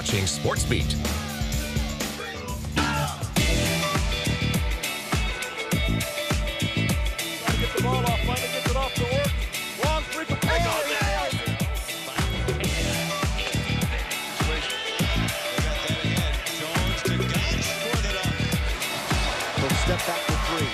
watching SportsBeat. Get the ball off, finally gets it off to work. Long three, go nails! Jones to Gotch, put it up. He'll step back for three.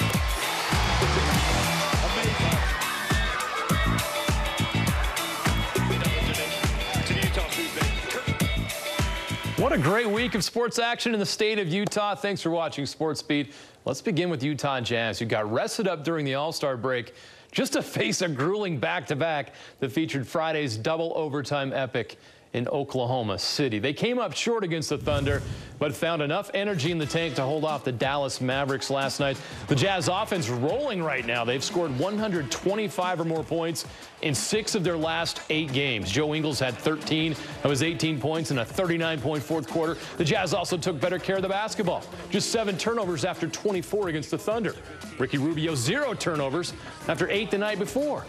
What a great week of sports action in the state of Utah. Thanks for watching SportsBeat. Let's begin with Utah Jazz, who got rested up during the All-Star break just to face a grueling back-to-back that featured Friday's double overtime epic in Oklahoma City. They came up short against the Thunder, but found enough energy in the tank to hold off the Dallas Mavericks last night. The Jazz offense rolling right now. They've scored 125 or more points in 6 of their last 8 games. Joe Ingles had 13. That was 18 points in a 39-point fourth quarter. The Jazz also took better care of the basketball. Just 7 turnovers after 24 against the Thunder. Ricky Rubio 0 turnovers after 8 the night before.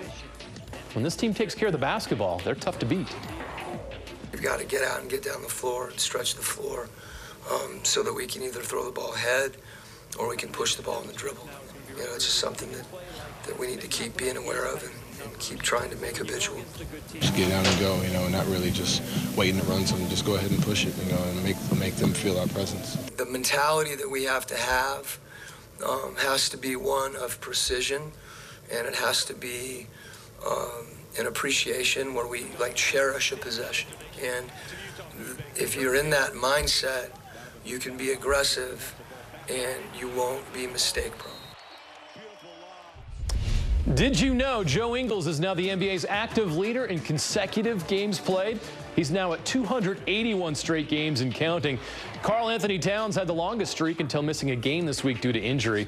When this team takes care of the basketball, they're tough to beat. We've got to get out and get down the floor and stretch the floor so that we can either throw the ball ahead or we can push the ball in the dribble. You know, it's just something that we need to keep being aware of and keep trying to make habitual. Just get out and go, you know, and not really just waiting to run something. Just go ahead and push it, you know, and make them feel our presence. The mentality that we have to have has to be one of precision, and it has to be an appreciation where we cherish a possession. And if you're in that mindset, you can be aggressive and you won't be mistake prone. Did you know Joe Ingles is now the NBA's active leader in consecutive games played? He's now at 281 straight games and counting. Karl Anthony Towns had the longest streak until missing a game this week due to injury.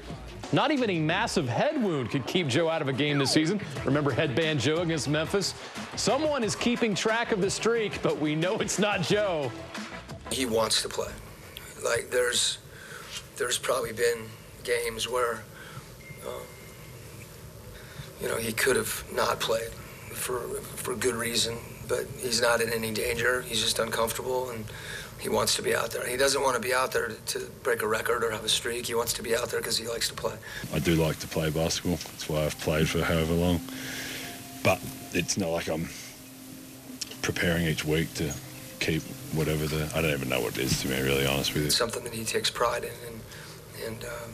Not even a massive head wound could keep Joe out of a game this season. Remember Headband Joe against Memphis? Someone is keeping track of the streak, but we know it's not Joe. He wants to play. Like there's probably been games where you know, he could have not played for good reason, but he's not in any danger. He's just uncomfortable and he wants to be out there. He doesn't want to be out there to break a record or have a streak. He wants to be out there because he likes to play. I do like to play basketball. That's why I've played for however long. But it's not like I'm preparing each week to keep whatever I don't even know what it is, to be really honest with you. It's something that he takes pride in.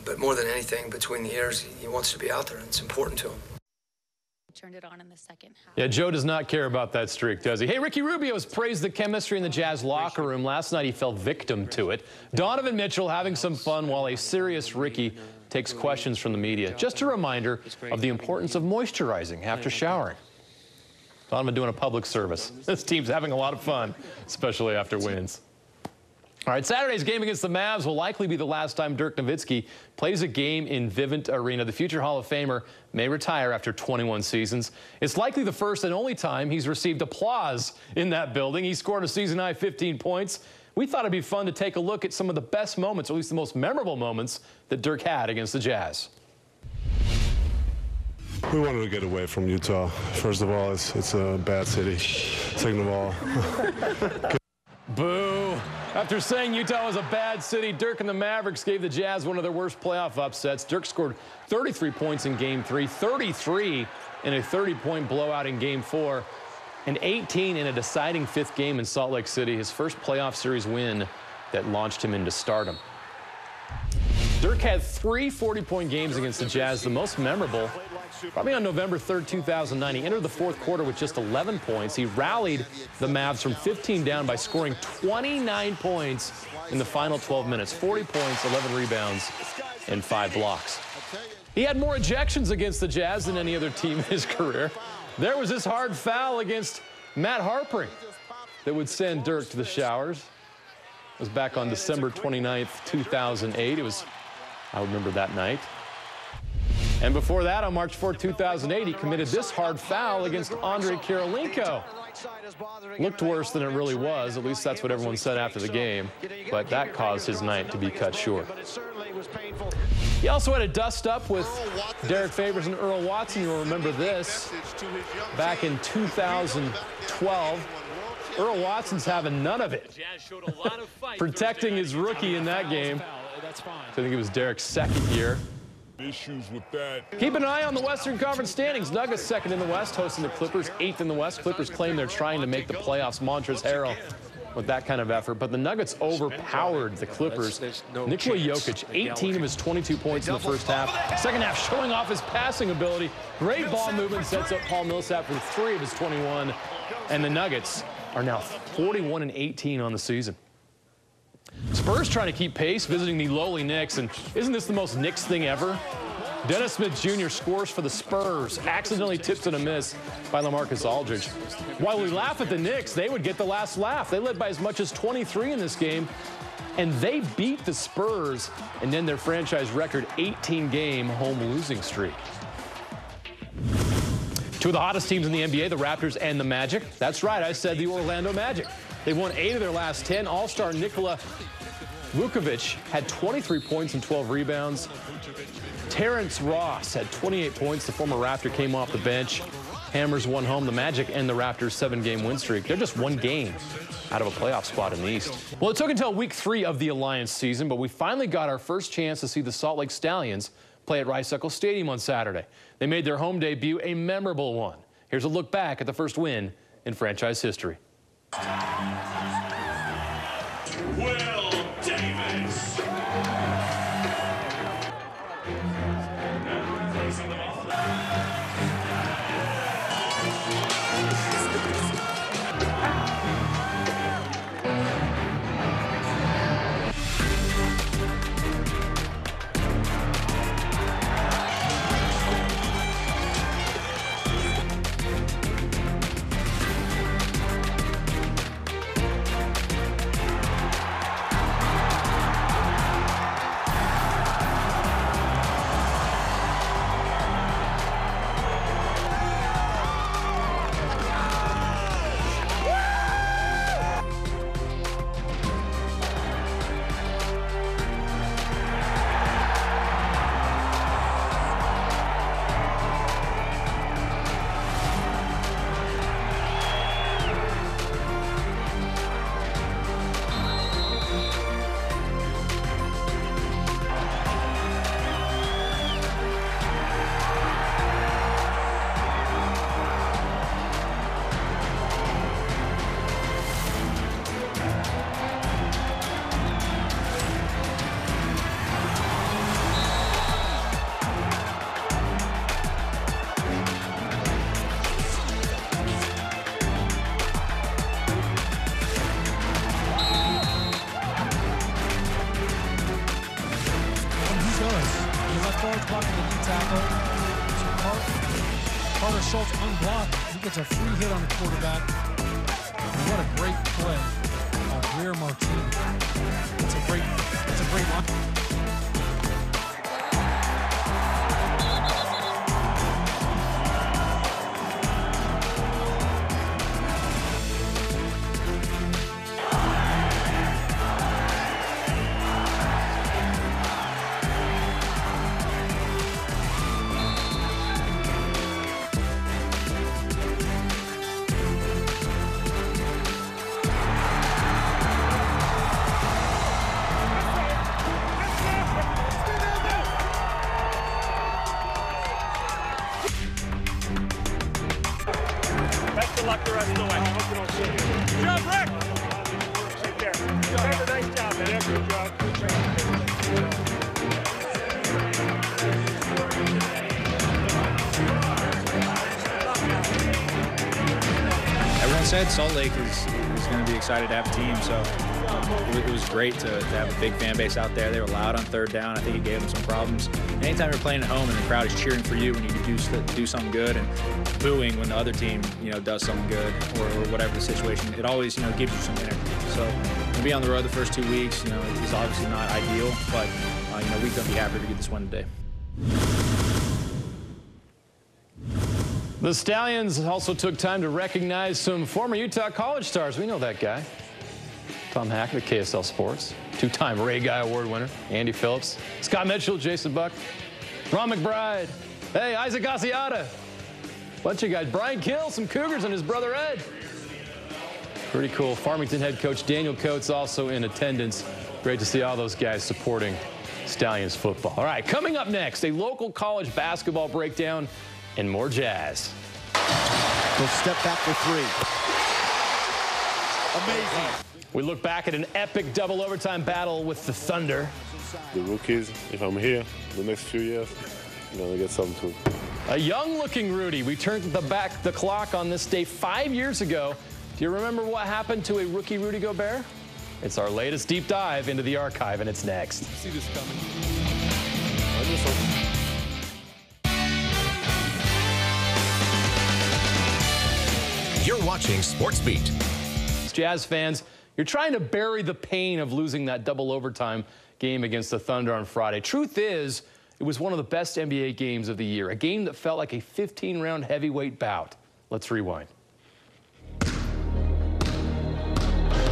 But more than anything, between the years, he wants to be out there, and it's important to him. Turned it on in the second half. Yeah, Joe does not care about that streak, does he? Hey, Ricky Rubio has praised the chemistry in the Jazz locker room. Last night he fell victim to it. Donovan Mitchell having some fun while a serious Ricky takes questions from the media. Just a reminder of the importance of moisturizing after showering. Donovan doing a public service. This team's having a lot of fun, especially after wins. All right, Saturday's game against the Mavs will likely be the last time Dirk Nowitzki plays a game in Vivint Arena. The future Hall of Famer may retire after 21 seasons. It's likely the first and only time he's received applause in that building. He scored a season-high 15 points. We thought it'd be fun to take a look at some of the best moments, or at least the most memorable moments, that Dirk had against the Jazz. We wanted to get away from Utah. First of all, it's a bad city. Second of all... Boo. After saying Utah was a bad city, Dirk and the Mavericks gave the Jazz one of their worst playoff upsets. Dirk scored 33 points in Game 3, 33 in a 30-point blowout in Game 4, and 18 in a deciding 5th game in Salt Lake City, his first playoff series win that launched him into stardom. Dirk had 3 40-point games against the Jazz, the most memorable probably on November 3rd, 2009. He entered the fourth quarter with just 11 points. He rallied the Mavs from 15 down by scoring 29 points in the final 12 minutes. 40 points, 11 rebounds, and 5 blocks. He had more ejections against the Jazz than any other team in his career. There was this hard foul against Matt Harpring that would send Dirk to the showers. It was back on December 29th, 2008. I remember that night. And before that, on March 4th, 2008, he committed this hard foul against Andre Kirilenko. Looked worse than it really was. At least that's what everyone said after the game. But that caused his night to be cut short. He also had a dust-up with Derek Favors and Earl Watson. You'll remember this. Back in 2012, Earl Watson's having none of it. Protecting his rookie in that game. I think it was Derek's second year. Issues with that. Keep an eye on the Western Conference standings. Nuggets second in the West, hosting the Clippers, 8th in the West. Clippers claim they're trying to make the playoffs. Montrezl Harrell with that kind of effort. But the Nuggets overpowered the Clippers. Nikola Jokic, 18 of his 22 points in the first half. Second half showing off his passing ability. Great ball movement, sets up Paul Millsap for 3 of his 21. And the Nuggets are now 41-18 on the season. Spurs trying to keep pace, visiting the lowly Knicks, and isn't this the most Knicks thing ever? Dennis Smith Jr. scores for the Spurs, accidentally tips and a miss by LaMarcus Aldridge. While we laugh at the Knicks, they would get the last laugh. They led by as much as 23 in this game, and they beat the Spurs and end their franchise record 18-game home losing streak. Two of the hottest teams in the NBA, the Raptors and the Magic. That's right, I said the Orlando Magic. They've won 8 of their last 10. All-star Nikola Vucevic had 23 points and 12 rebounds. Terrence Ross had 28 points. The former Raptor came off the bench. Hammers won home. The Magic and the Raptors' 7-game win streak. They're just 1 game out of a playoff spot in the East. Well, it took until week 3 of the Alliance season, but we finally got our first chance to see the Salt Lake Stallions play at Rice-Eccles Stadium on Saturday. They made their home debut a memorable one. Here's a look back at the first win in franchise history. Will Davis. He gets a free hit on the quarterback. And what a great play of Greer Martini. It's a great line. Best of luck the rest of the way. Good job, Rick. Take care. You did a nice job, man. Yeah, good job. Everyone said Salt Lake is going to be excited to have a team, so it was great to have a big fan base out there. They were loud on third down. I think it gave them some problems. Anytime you're playing at home and the crowd is cheering for you when you do something good and booing when the other team does something good or whatever the situation, it always gives you some energy. So to be on the road the first 2 weeks, is obviously not ideal, but we're going to be happy to get this win today. The Stallions also took time to recognize some former Utah College stars. We know that guy. Tom Hackett at KSL Sports, 2-time Ray Guy Award winner, Andy Phillips, Scott Mitchell, Jason Buck, Ron McBride, hey, Isaac Asiata, bunch of guys, Brian Kill, some Cougars, and his brother Ed. Pretty cool. Farmington head coach Daniel Coates also in attendance. Great to see all those guys supporting Stallions football. All right, coming up next, a local college basketball breakdown and more Jazz. They'll step back for three. Amazing. We look back at an epic double overtime battle with the Thunder. The rookies, if I'm here the next few years, I'm going to get something too. A young-looking Rudy. We turned the clock on this day 5 years ago. Do you remember what happened to a rookie Rudy Gobert? It's our latest deep dive into the archive, and it's next. See this coming. You're watching SportsBeat. Jazz fans, you're trying to bury the pain of losing that double overtime game against the Thunder on Friday. Truth is, it was one of the best NBA games of the year, a game that felt like a 15-round heavyweight bout. Let's rewind.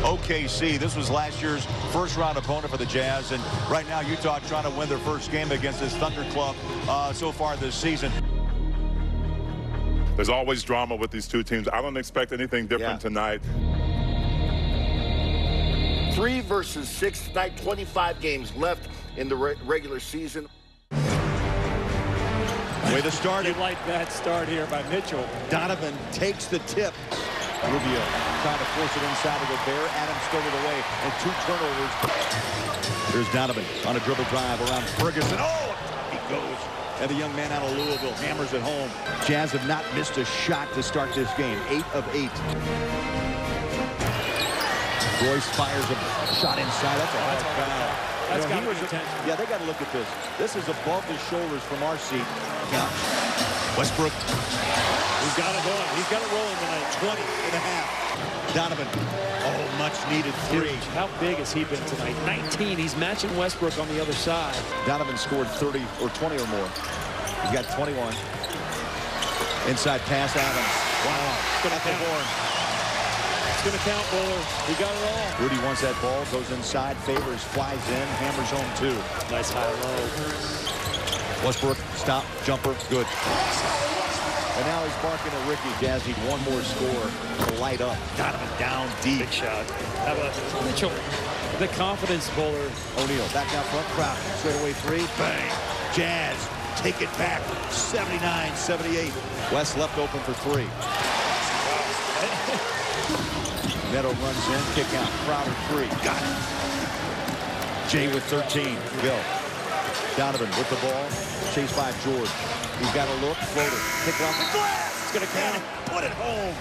OKC, this was last year's first-round opponent for the Jazz, and right now Utah trying to win their first game against this Thunder club so far this season. There's always drama with these two teams. I don't expect anything different tonight. 3 versus 6 tonight, 25 games left in the regular season. Way to start. You like that start here by Mitchell. Donovan takes the tip. Rubio trying to force it inside of Gobert. Adams stole it away, and 2 turnovers. Here's Donovan on a dribble drive around Ferguson. Oh, he goes. And the young man out of Louisville hammers it home. Jazz have not missed a shot to start this game. 8 of 8. Royce fires a shot inside. That's a hard foul. That's got to be attention. Yeah, they got to look at this. This is above the shoulders from our seat. Count. Westbrook. He's got it going. He's got it rolling tonight. 20 and a half. Donovan. Oh, much needed 3. How big has he been tonight? 19. He's matching Westbrook on the other side. Donovan scored 30 or 20 or more. He's got 21. Inside pass, Adams. Wow. It's going to count. It's going to count, Buller. He got it all. Rudy wants that ball. Goes inside. Favors. Flies in. Hammers home 2. Nice high-low. Westbrook. Stop. Jumper. Good. And now he's barking at Ricky. Jazz need one more score to light up. Donovan down deep. Big shot. How about Mitchell? The confidence, Buller. O'Neal back out front. Crowd. Straight away 3. Bang. Jazz take it back. 79-78. West left open for 3. Neto runs in. Kick out. Crowder 3. Got it. Jay with 13. Go. Donovan with the ball. Chased by George. He's got a look. Floater. Kick off the glass. It's going to count. Put it home.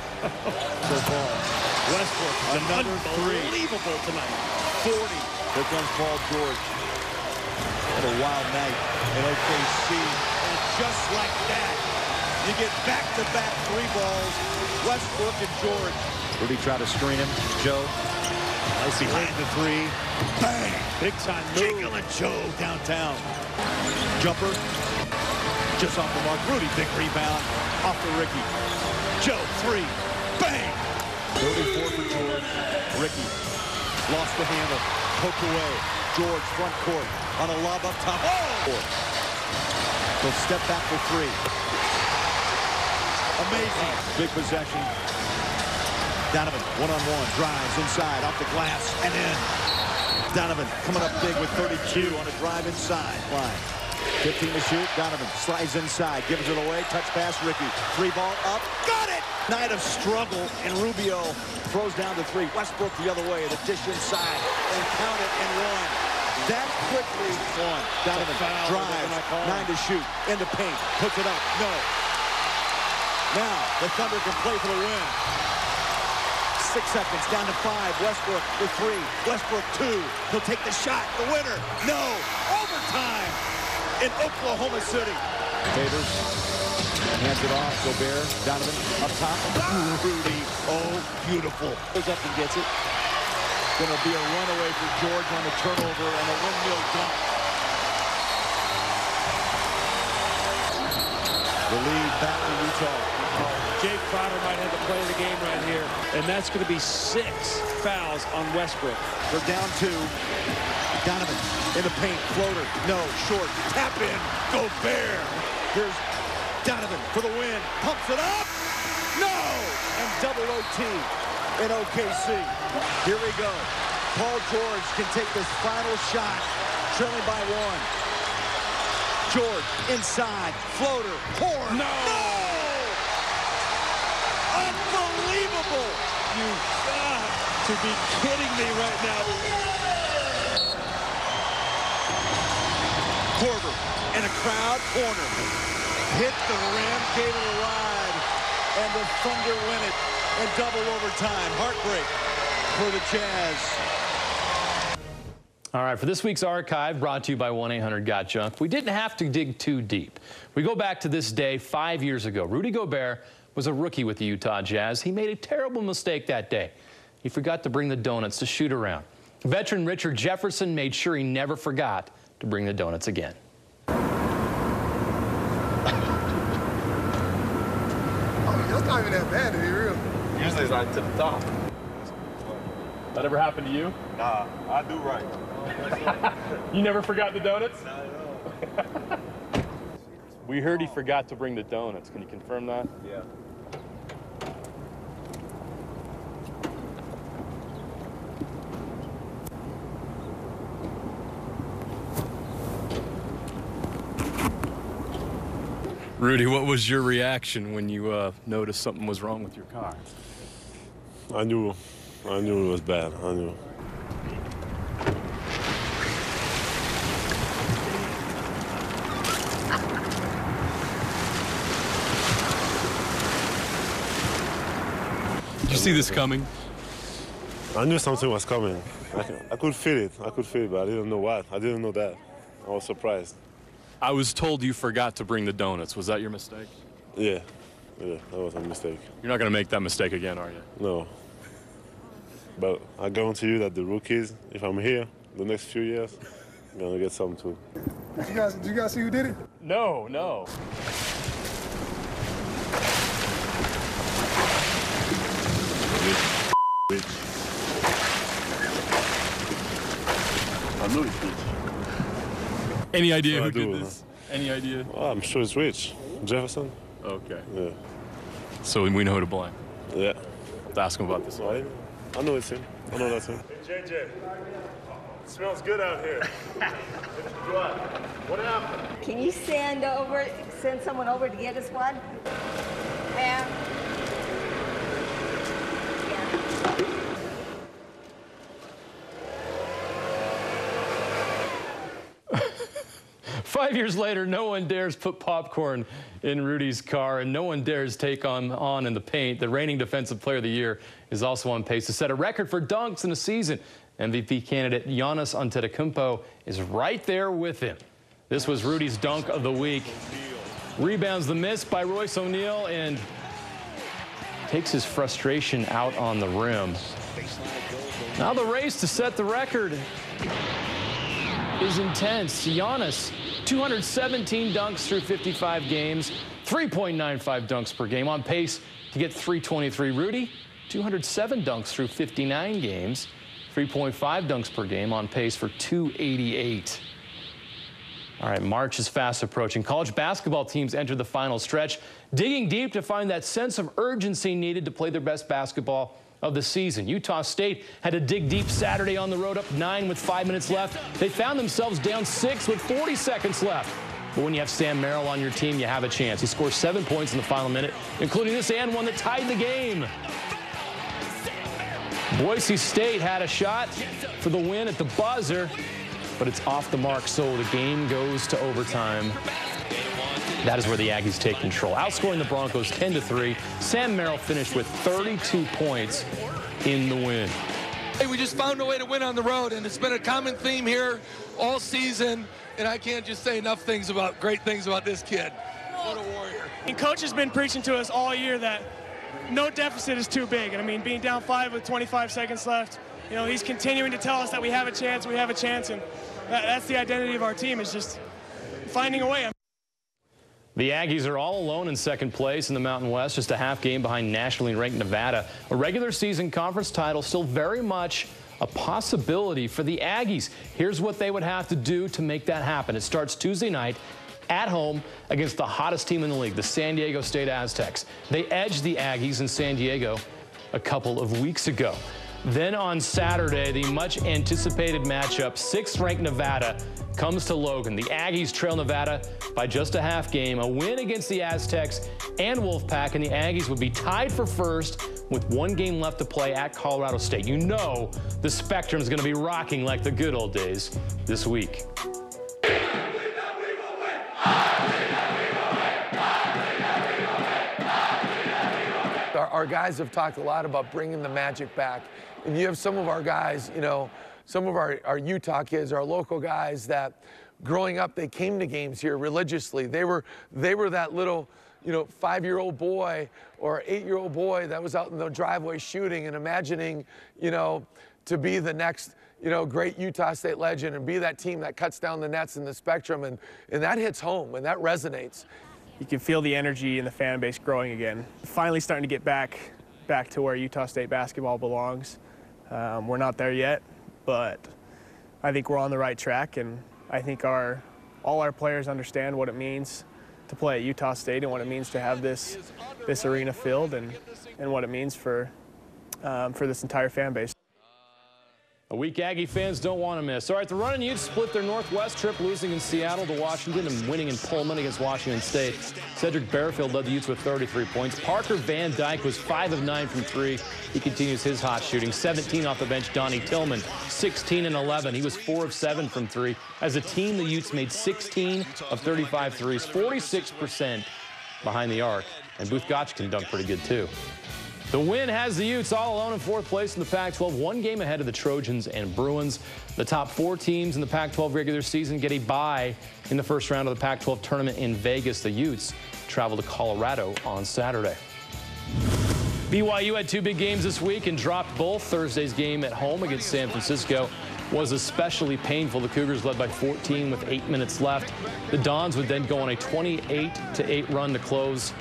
So far. Westbrook. Another 3. Unbelievable tonight. 40. Here comes Paul George. What a wild night in OKC. And just like that, you get back-to-back 3 balls. Westbrook and George. Rudy tried to screen him. Joe. Nice behind the 3. Bang. Big time move. Jekyll and Joe downtown. Jumper. Just off the mark. Rudy, big rebound. Off to Ricky. Joe, 3. Bang. 34 for George. Ricky. Lost the handle. Poked away. George, front court. On a lob up top. Oh! They'll step back for 3. Amazing. Big possession. Donovan, one-on-one. Drives inside. Off the glass. And in. Donovan coming up big with 32 on a drive inside. Line. 15 to shoot. Donovan slides inside. Gives it away. Touch pass. Ricky. 3 ball up. Got it! Night of struggle. And Rubio throws down to 3. Westbrook the other way. The dish inside. And count it and 1. That quickly won. Donovan drives. 9 to shoot. In the paint. Puts it up. No. Now the Thunder can play for the win. 6 seconds, down to 5. Westbrook with 3. Westbrook 2. He'll take the shot. The winner. No. Overtime in Oklahoma City. Favors. Hands it off. Gobert. Donovan up top. Rudy. Oh, beautiful. Goes up and gets it. Going to be a runaway for George on the turnover and a windmill dunk. The lead back to Utah. Jay Crowder might have the play of the game right here. And that's going to be 6 fouls on Westbrook. They're down 2. Donovan in the paint. Floater. No. Short. Tap in. Gobert. Here's Donovan for the win. Pumps it up. No. And double OT. in OKC. Here we go. Paul George can take this final shot, trailing by 1. George inside, floater, horn. No! Unbelievable! You got to be kidding me right now. Korver in a crowd corner. Hit the rim, gave it a ride, and the Thunder win it in double overtime. Heartbreak for the Jazz. All right, for this week's archive, brought to you by 1-800-GOT-JUNK, we didn't have to dig too deep. We go back to this day 5 years ago. Rudy Gobert was a rookie with the Utah Jazz. He made a terrible mistake that day. He forgot to bring the donuts to shoot around. Veteran Richard Jefferson made sure he never forgot to bring the donuts again. That's not even that bad, to be real. Usually it's like to the top. That ever happened to you? Nah, I do right. You never forgot the donuts? Not at all. We heard he forgot to bring the donuts. Can you confirm that? Yeah. Rudy, what was your reaction when you noticed something was wrong with your car? I knew it was bad. I knew. Did you see this coming? I knew something was coming. I could feel it. I could feel it, but I didn't know what. I didn't know that. I was surprised. I was told you forgot to bring the donuts. Was that your mistake? Yeah, that was a mistake. You're not going to make that mistake again, are you? No. But I guarantee you that the rookies, if I'm here the next few years, I'm going to get some too. Did you guys see who did it? No. Rich. I know it's Rich. Any idea So who did this? Any idea? Well, I'm sure it's Rich. Jefferson? Okay. Yeah. So we know who to blame. Yeah. Let's ask him about this one. I know it's him. I know that's him. Hey, JJ. It smells good out here. What happened? Can you send someone over to get us one? Ma'am? 5 years later, no one dares put popcorn in Rudy's car, and no one dares take on in the paint. The reigning Defensive Player of the Year is also on pace to set a record for dunks in a season. MVP candidate Giannis Antetokounmpo is right there with him. This was Rudy's dunk of the week. Rebounds the miss by Royce O'Neal and takes his frustration out on the rim. Now the race to set the record is intense. Giannis, 217 dunks through 55 games, 3.95 dunks per game, on pace to get 323. Rudy, 207 dunks through 59 games, 3.5 dunks per game, on pace for 288. All right, March is fast approaching. College basketball teams enter the final stretch, digging deep to find that sense of urgency needed to play their best basketball of the season. Utah State had to dig deep Saturday on the road, up 9 with 5 minutes left. They found themselves down 6 with 40 seconds left. But when you have Sam Merrill on your team, you have a chance. He scores 7 points in the final minute, including this and one that tied the game. Boise State had a shot for the win at the buzzer, but it's off the mark, so the game goes to overtime. That is where the Aggies take control, outscoring the Broncos 10-3. Sam Merrill finished with 32 points in the win. Hey, we just found a way to win on the road, and it's been a common theme here all season, and I can't just say enough great things about this kid. What a warrior. And Coach has been preaching to us all year that no deficit is too big. And I mean, being down 5 with 25 seconds left, you know, he's continuing to tell us that we have a chance, and that's the identity of our team, is just finding a way. The Aggies are all alone in second place in the Mountain West, just a half game behind nationally ranked Nevada. A regular season conference title still very much a possibility for the Aggies. Here's what they would have to do to make that happen. It starts Tuesday night at home against the hottest team in the league, the San Diego State Aztecs. They edged the Aggies in San Diego a couple of weeks ago. Then on Saturday, the much-anticipated matchup, 6th-ranked Nevada comes to Logan. The Aggies trail Nevada by just a half game. A win against the Aztecs and Wolfpack, and the Aggies would be tied for first with 1 game left to play at Colorado State. You know the Spectrum is going to be rocking like the good old days this week. Our guys have talked a lot about bringing the magic back. And you have some of our guys, you know, some of our Utah kids, our local guys that growing up, they came to games here religiously. They were that little, you know, 5-year-old boy or 8-year-old boy that was out in the driveway shooting and imagining, you know, to be the next, you know, great Utah State legend and be that team that cuts down the nets in the Spectrum. And that hits home and that resonates. You can feel the energy in the fan base growing again. Finally starting to get back to where Utah State basketball belongs. We're not there yet, but I think we're on the right track, and I think all our players understand what it means to play at Utah State and what it means to have this arena filled and what it means for this entire fan base. A week Aggie fans don't want to miss. All right, the Runnin' Utes split their Northwest trip, losing in Seattle to Washington and winning in Pullman against Washington State. Cedric Bearfield led the Utes with 33 points. Parker Van Dyke was 5 of 9 from 3. He continues his hot shooting. 17 off the bench, Donnie Tillman, 16 and 11. He was 4 of 7 from 3. As a team, the Utes made 16 of 35 threes, 46% behind the arc. And Booth Gotch can dunk pretty good, too. The win has the Utes all alone in 4th place in the Pac-12, 1 game ahead of the Trojans and Bruins. The top 4 teams in the Pac-12 regular season get a bye in the first round of the Pac-12 tournament in Vegas. The Utes travel to Colorado on Saturday. BYU had 2 big games this week and dropped both. Thursday's game at home against San Francisco was especially painful. The Cougars led by 14 with 8 minutes left. The Dons would then go on a 28-8 run to close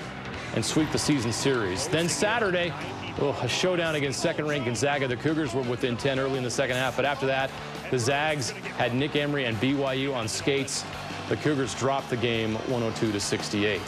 and sweep the season series. Then Saturday, a showdown against 2nd-ranked Gonzaga. The Cougars were within 10 early in the second half, but after that, the Zags had Nick Emery and BYU on skates. The Cougars dropped the game 102-68.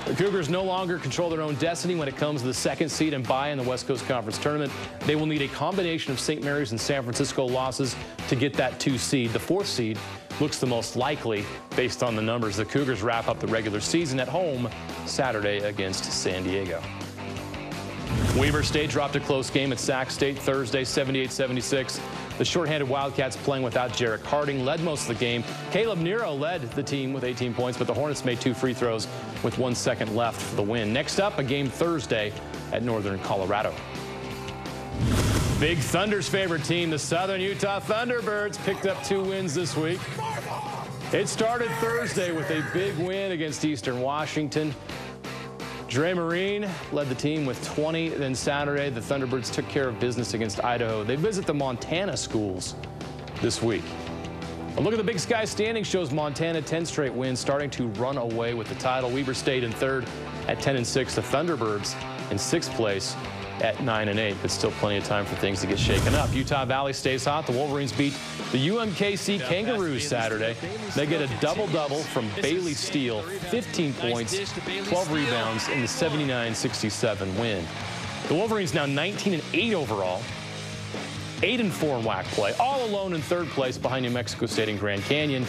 The Cougars no longer control their own destiny when it comes to the 2nd seed and bye in the West Coast Conference Tournament. They will need a combination of St. Mary's and San Francisco losses to get that 2 seed. The 4th seed looks the most likely based on the numbers. The Cougars wrap up the regular season at home Saturday against San Diego. Weber State dropped a close game at Sac State Thursday, 78-76. The shorthanded Wildcats, playing without Jarek Harding, led most of the game. Caleb Nero led the team with 18 points, but the Hornets made 2 free throws with 1 second left for the win. Next up, a game Thursday at Northern Colorado. Big Thunder's favorite team, the Southern Utah Thunderbirds, picked up 2 wins this week. It started Thursday with a big win against Eastern Washington. Dre Marine led the team with 20. Then Saturday, the Thunderbirds took care of business against Idaho. They visit the Montana schools this week. A look at the Big Sky standing shows Montana 10 straight wins, starting to run away with the title. Weber State in 3rd at 10-6. The Thunderbirds in 6th place at 9-8, but still plenty of time for things to get shaken up. Utah Valley stays hot. The Wolverines beat the UMKC Kangaroos Saturday. They get a double-double from Bailey Steele, 15 points, 12 rebounds in the 79-67 win. The Wolverines now 19-8 overall, 8-4 in WAC play, all alone in 3rd place behind New Mexico State and Grand Canyon.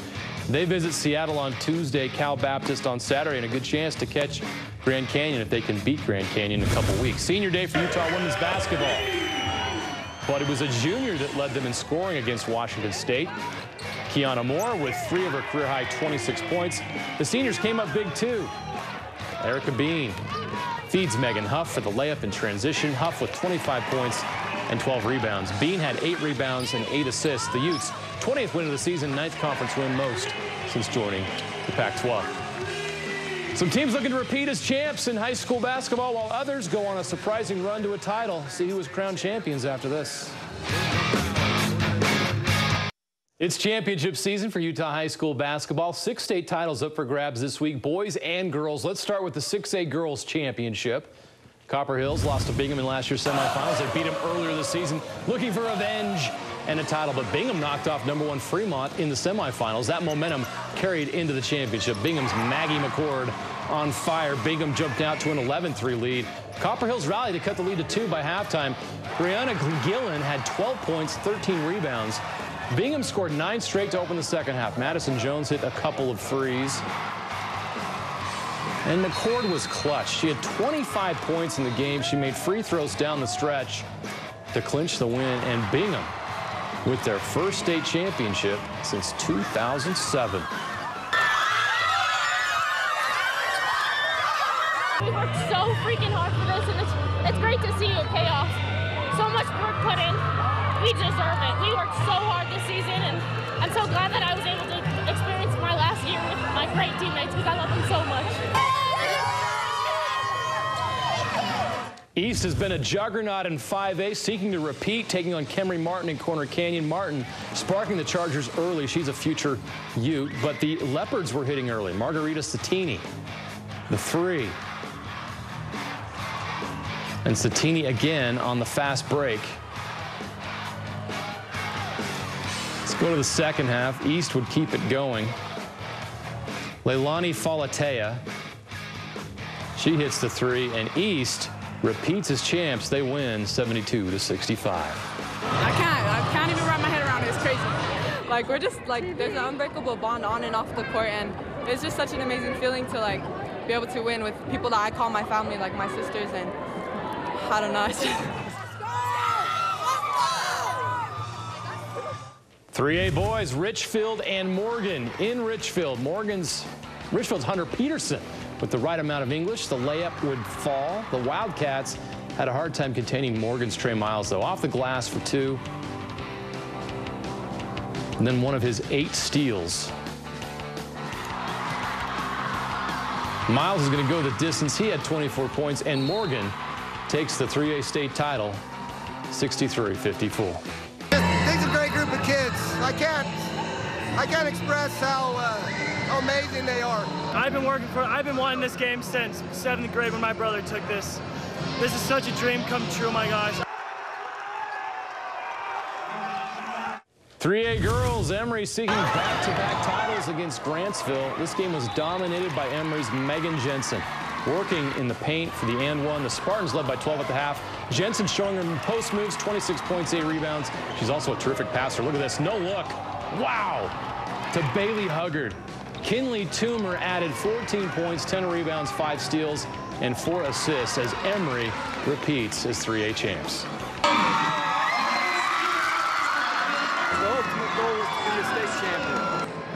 They visit Seattle on Tuesday, Cal Baptist on Saturday, and a good chance to catch Grand Canyon if they can beat Grand Canyon in a couple weeks. Senior day for Utah women's basketball. But it was a junior that led them in scoring against Washington State. Kiana Moore with 3 of her career-high 26 points. The seniors came up big, too. Erica Bean feeds Megan Huff for the layup in transition. Huff with 25 points and 12 rebounds. Bean had 8 rebounds and 8 assists. The Utes, 20th win of the season, 9th conference win most since joining the Pac-12. Some teams looking to repeat as champs in high school basketball, while others go on a surprising run to a title. See who was crowned champions after this. It's championship season for Utah high school basketball. 6 state titles up for grabs this week, boys and girls. Let's start with the 6A girls championship. Copper Hills lost to Bingham in last year's semifinals. They beat them earlier this season, looking for revenge and a title. But Bingham knocked off #1 Fremont in the semifinals. That momentum carried into the championship. Bingham's Maggie McCord on fire. Bingham jumped out to an 11-3 lead. Copper Hills rallied to cut the lead to 2 by halftime. Brianna Gillen had 12 points, 13 rebounds. Bingham scored 9 straight to open the second half. Madison Jones hit a couple of threes. And McCord was clutch. She had 25 points in the game. She made free throws down the stretch to clinch the win. And Bingham with their first state championship since 2007. We worked so freaking hard for this, and it's great to see it pay off. So much work put in. We deserve it. We worked so hard this season, and I'm so glad that I was able to experience my last year with my great teammates because I love them so much. East has been a juggernaut in 5A, seeking to repeat, taking on Kemry Martin in Corner Canyon. Martin sparking the Chargers early. She's a future Ute, but the Leopards were hitting early. Margarita Satini, the 3. And Satini again on the fast break. Let's go to the second half. East would keep it going. Leilani Falatea, she hits the 3, and East repeats as champs. They win 72-65. I can't even wrap my head around it. It's crazy. Like, we're just like, there's an unbreakable bond on and off the court, and it's just such an amazing feeling to like be able to win with people that I call my family, like my sisters, and I don't know. 3A boys, Richfield and Morgan in Richfield. Richfield's Hunter Peterson with the right amount of English. The layup would fall. The Wildcats had a hard time containing Morgan's Trey Miles, though. Off the glass for 2. And then one of his 8 steals. Miles is going to go the distance. He had 24 points, and Morgan takes the 3A state title 63-54. These are a great group of kids. I can't express how amazing they are. I've been wanting this game since 7th grade when my brother took this. This is such a dream come true, oh my gosh. 3A girls, Emory seeking back-to-back titles against Grantsville. This game was dominated by Emory's Megan Jensen, working in the paint for the and one. The Spartans led by 12 at the half. Jensen showing her post moves, 26 points, 8 rebounds. She's also a terrific passer. Look at this, no look. Wow, to Bailey Huggard. Kinley Toomer added 14 points, 10 rebounds, 5 steals, and 4 assists as Emory repeats as 3A champs. The ultimate goal was to be a state champion.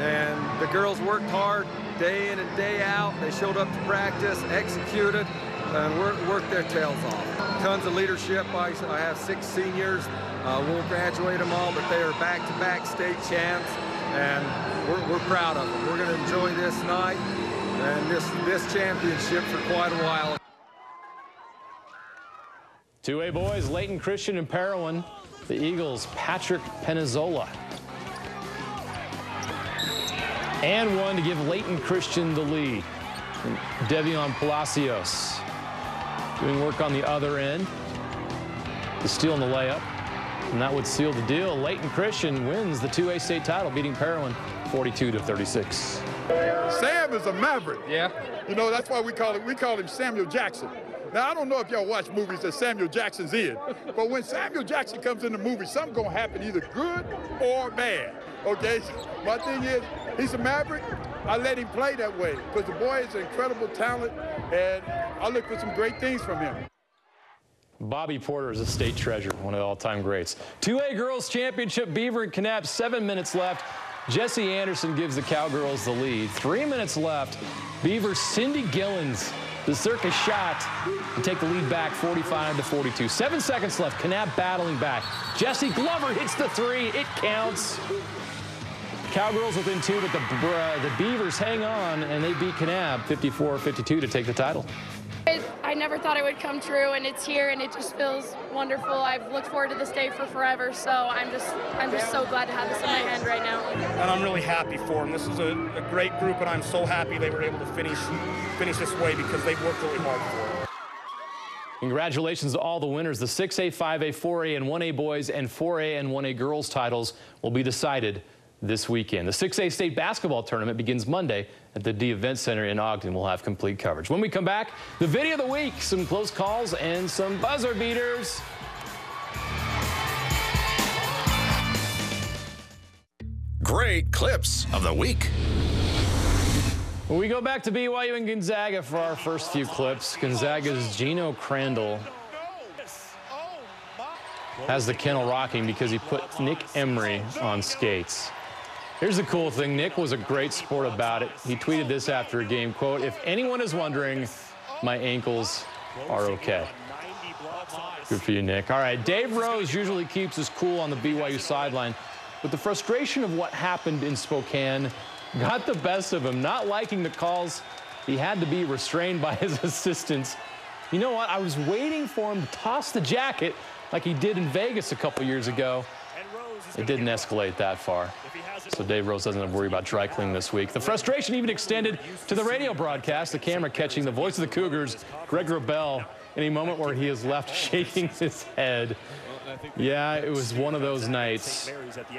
And the girls worked hard day in and day out. They showed up to practice, executed, and worked their tails off. Tons of leadership. I have 6 seniors. Won't graduate them all, but they are back-to-back state champs, and we're proud of them. We're going to enjoy this night and this championship for quite a while. 2A boys, Layton Christian and Parowan. The Eagles, Patrick Penizola. And one to give Layton Christian the lead. And Devion Palacios doing work on the other end. The steal and the layup. And that would seal the deal. Layton Christian wins the 2A state title, beating Parowan 42-36. Sam is a maverick. Yeah. You know, that's why we call him Samuel Jackson. Now, I don't know if y'all watch movies that Samuel Jackson's in, but when Samuel Jackson comes in the movie, something's going to happen, either good or bad, okay? My thing is, he's a maverick. I let him play that way because the boy is an incredible talent, and I look for some great things from him. Bobby Porter is a state treasure, one of the all-time greats. 2A Girls Championship, Beaver and Kanab, 7 minutes left. Jesse Anderson gives the Cowgirls the lead. 3 minutes left. Beaver's Cindy Gillens, the circus shot to take the lead back 45-42. 7 seconds left. Kanab battling back. Jesse Glover hits the 3. It counts. Cowgirls within 2, but the Beavers hang on, and they beat Kanab 54-52 to take the title. I never thought it would come true, and it's here, and it just feels wonderful. I've looked forward to this day for forever, so I'm just so glad to have this in my hand right now. And I'm really happy for them. This is a great group, and I'm so happy they were able to finish this way because they've worked really hard for it. Congratulations to all the winners. The 6A, 5A, 4A, and 1A boys and 4A and 1A girls titles will be decided this weekend. The 6A state basketball tournament begins Monday at the D Event Center in Ogden. We'll have complete coverage. When we come back, the video of the week, some close calls and some buzzer beaters. Great clips of the week. We go back to BYU and Gonzaga for our first few clips. Gonzaga's Gino Crandall has the kennel rocking because he put Nick Emery on skates. Here's the cool thing. Nick was a great sport about it. He tweeted this after a game, quote, "If anyone is wondering, my ankles are okay." Good for you, Nick. All right, Dave Rose usually keeps his cool on the BYU sideline, but the frustration of what happened in Spokane got the best of him. Not liking the calls, he had to be restrained by his assistants. You know what? I was waiting for him to toss the jacket like he did in Vegas a couple years ago. It didn't escalate that far. So Dave Rose doesn't have to worry about dry cleaning this week. The frustration even extended to the radio broadcast, the camera catching the voice of the Cougars, Greg Wrubell, in a moment where he is left shaking his head. Yeah, it was one of those nights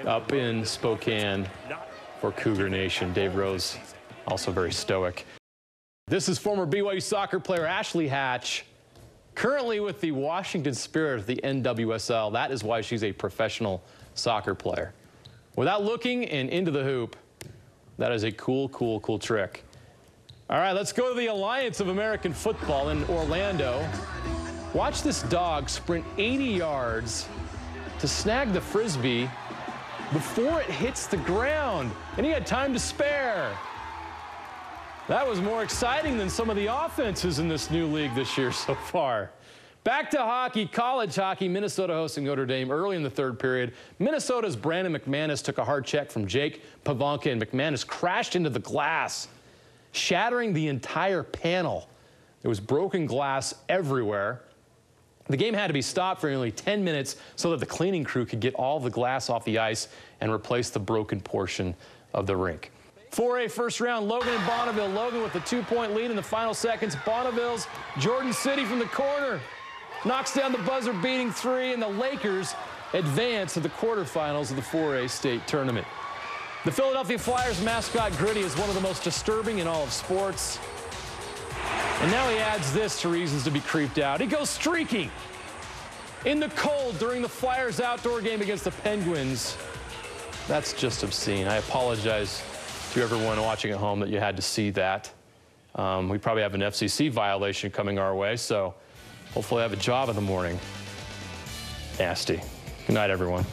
up in Spokane for Cougar Nation. Dave Rose, also very stoic. This is former BYU soccer player Ashley Hatch, currently with the Washington Spirit of the NWSL. That is why she's a professional soccer player. Without looking and into the hoop, that is a cool, cool, cool trick. All right, let's go to the Alliance of American Football in Orlando. Watch this dog sprint 80 yards to snag the Frisbee before it hits the ground, and he had time to spare. That was more exciting than some of the offenses in this new league this year so far. Back to hockey, college hockey. Minnesota hosting Notre Dame early in the third period. Minnesota's Brandon McManus took a hard check from Jake Pavanka, and McManus crashed into the glass, shattering the entire panel. There was broken glass everywhere. The game had to be stopped for nearly 10 minutes so that the cleaning crew could get all the glass off the ice and replace the broken portion of the rink. 4A first round, Logan and Bonneville. Logan with a 2-point lead in the final seconds. Bonneville's Jordan City from the corner knocks down the buzzer-beating three, and the Lakers advance to the quarterfinals of the 4A state tournament. The Philadelphia Flyers mascot Gritty is one of the most disturbing in all of sports. And now he adds this to reasons to be creeped out. He goes streaking in the cold during the Flyers outdoor game against the Penguins. That's just obscene. I apologize to everyone watching at home that you had to see that. We probably have an FCC violation coming our way, so hopefully I have a job in the morning. Nasty. Good night, everyone.